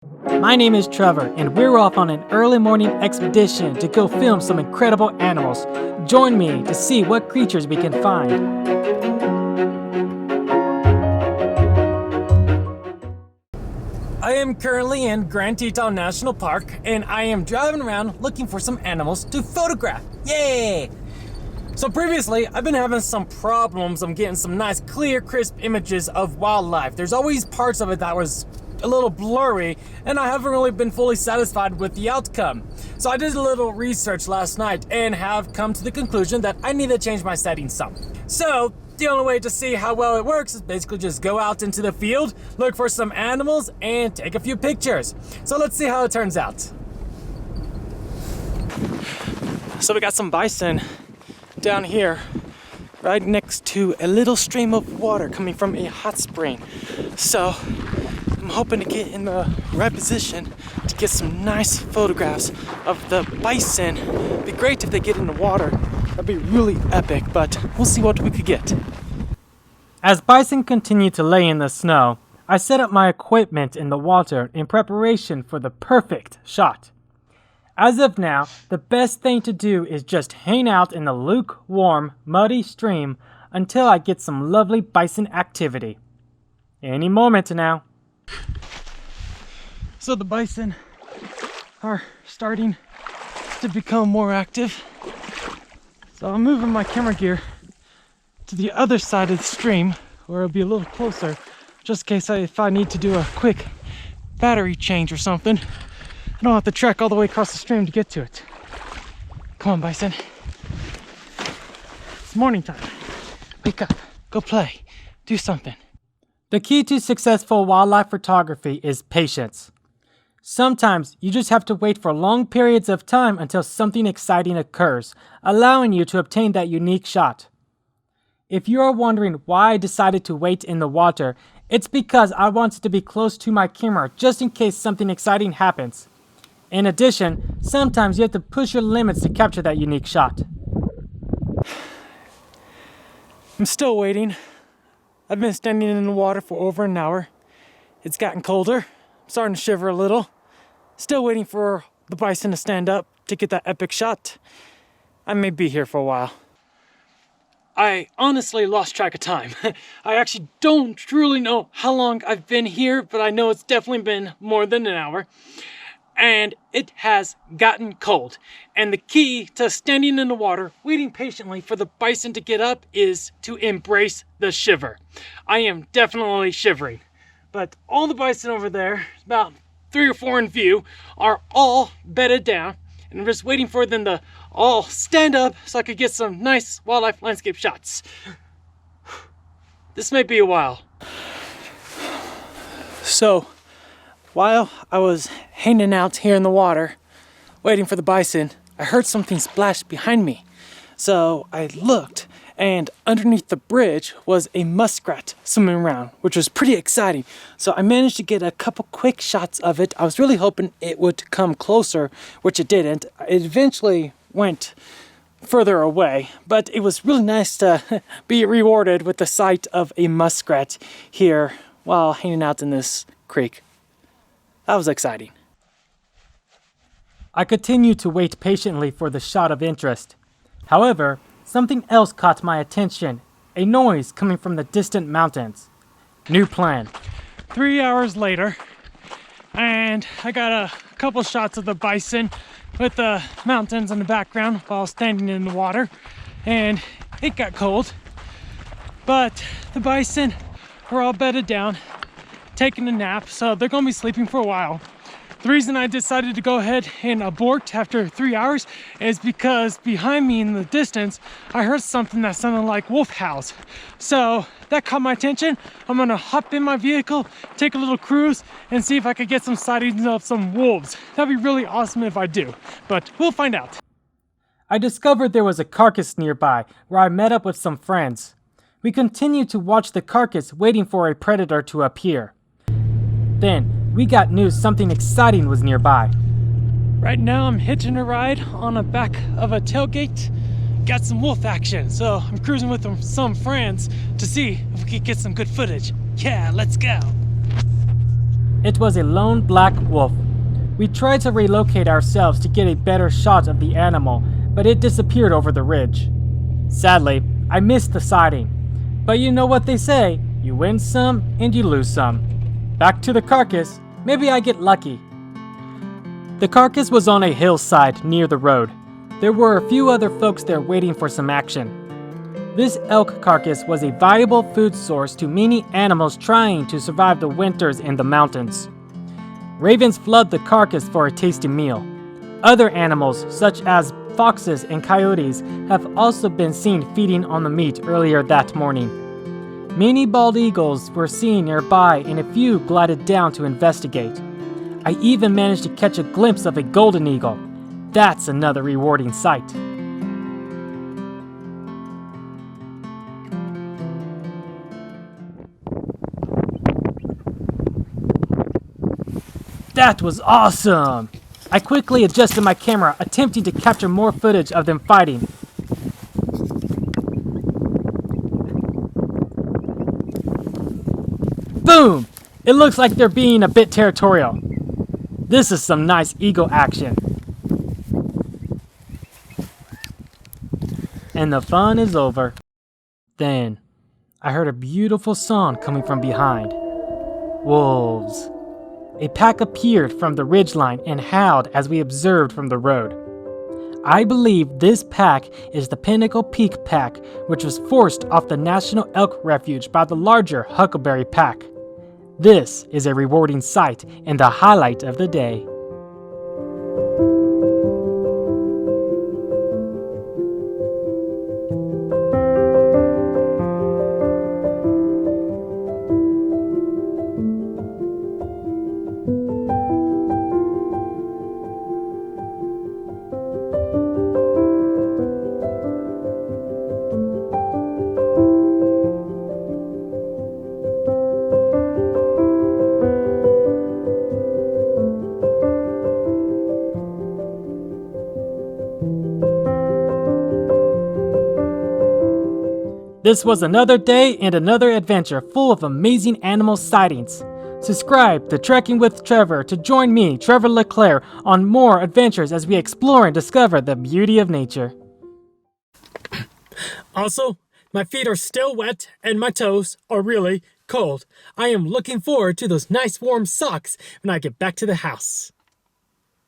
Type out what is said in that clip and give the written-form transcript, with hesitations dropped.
My name is Trevor, and we're off on an early morning expedition to go film some incredible animals. Join me to see what creatures we can find. I am currently in Grand Teton National Park, and I am driving around looking for some animals to photograph. Yay! So previously, I've been having some problems. I'm getting some nice, clear, crisp images of wildlife. There's always parts of it that was a little blurry, and I haven't really been fully satisfied with the outcome. So I did a little research last night and have come to the conclusion that I need to change my settings some. So the only way to see how well it works is basically just go out into the field, look for some animals, and take a few pictures. So let's see how it turns out. So we got some bison down here, right next to a little stream of water coming from a hot spring. So I'm hoping to get in the right position to get some nice photographs of the bison. It'd be great if they get in the water. That'd be really epic, but we'll see what we could get. As bison continue to lay in the snow, I set up my equipment in the water in preparation for the perfect shot. As of now, the best thing to do is just hang out in the lukewarm, muddy stream until I get some lovely bison activity. Any moment now. So the bison are starting to become more active. So I'm moving my camera gear to the other side of the stream where it'll be a little closer, just in case if I need to do a quick battery change or something. I don't have to trek all the way across the stream to get to it. Come on, bison. It's morning time. Wake up, go play, do something. The key to successful wildlife photography is patience. Sometimes you just have to wait for long periods of time until something exciting occurs, allowing you to obtain that unique shot. If you are wondering why I decided to wait in the water, it's because I wanted to be close to my camera just in case something exciting happens. In addition, sometimes you have to push your limits to capture that unique shot. I'm still waiting. I've been standing in the water for over an hour. It's gotten colder. I'm starting to shiver a little. Still waiting for the bison to stand up to get that epic shot. I may be here for a while. I honestly lost track of time. I actually don't truly know how long I've been here, but I know it's definitely been more than an hour. And it has gotten cold. And the key to standing in the water, waiting patiently for the bison to get up, is to embrace the shiver. I am definitely shivering. But all the bison over there, about 3 or 4 in view, are all bedded down. And I'm just waiting for them to all stand up so I could get some nice wildlife landscape shots. This may be a while. So, while I was hanging out here in the water, waiting for the bison, I heard something splash behind me. So I looked, and underneath the bridge was a muskrat swimming around, which was pretty exciting. So I managed to get a couple quick shots of it. I was really hoping it would come closer, which it didn't. It eventually went further away, but it was really nice to be rewarded with the sight of a muskrat here while hanging out in this creek. That was exciting. I continued to wait patiently for the shot of interest. However, something else caught my attention, a noise coming from the distant mountains. New plan. 3 hours later, and I got a couple shots of the bison with the mountains in the background while standing in the water, and it got cold. But the bison are all bedded down, taking a nap, so they're gonna be sleeping for a while. The reason I decided to go ahead and abort after 3 hours is because behind me in the distance, I heard something that sounded like wolf howls. So that caught my attention. I'm gonna hop in my vehicle, take a little cruise, and see if I could get some sightings of some wolves. That'd be really awesome if I do, but we'll find out. I discovered there was a carcass nearby where I met up with some friends. We continued to watch the carcass, waiting for a predator to appear. Then, we got news something exciting was nearby. Right now I'm hitching a ride on the back of a tailgate. Got some wolf action, so I'm cruising with some friends to see if we could get some good footage. Yeah, let's go. It was a lone black wolf. We tried to relocate ourselves to get a better shot of the animal, but it disappeared over the ridge. Sadly, I missed the sighting. But you know what they say, you win some and you lose some. Back to the carcass, maybe I get lucky. The carcass was on a hillside near the road. There were a few other folks there waiting for some action. This elk carcass was a valuable food source to many animals trying to survive the winters in the mountains. Ravens flood the carcass for a tasty meal. Other animals, such as foxes and coyotes, have also been seen feeding on the meat earlier that morning. Many bald eagles were seen nearby and a few glided down to investigate. I even managed to catch a glimpse of a golden eagle. That's another rewarding sight. That was awesome! I quickly adjusted my camera, attempting to capture more footage of them fighting. Boom! It looks like they're being a bit territorial. This is some nice eagle action. And the fun is over. Then, I heard a beautiful song coming from behind. Wolves. A pack appeared from the ridgeline and howled as we observed from the road. I believe this pack is the Pinnacle Peak Pack, which was forced off the National Elk Refuge by the larger Huckleberry Pack. This is a rewarding sight and the highlight of the day. This was another day and another adventure full of amazing animal sightings. Subscribe to Trekking with Trevor to join me, Trevor LeClaire, on more adventures as we explore and discover the beauty of nature. Also, my feet are still wet and my toes are really cold. I am looking forward to those nice warm socks when I get back to the house.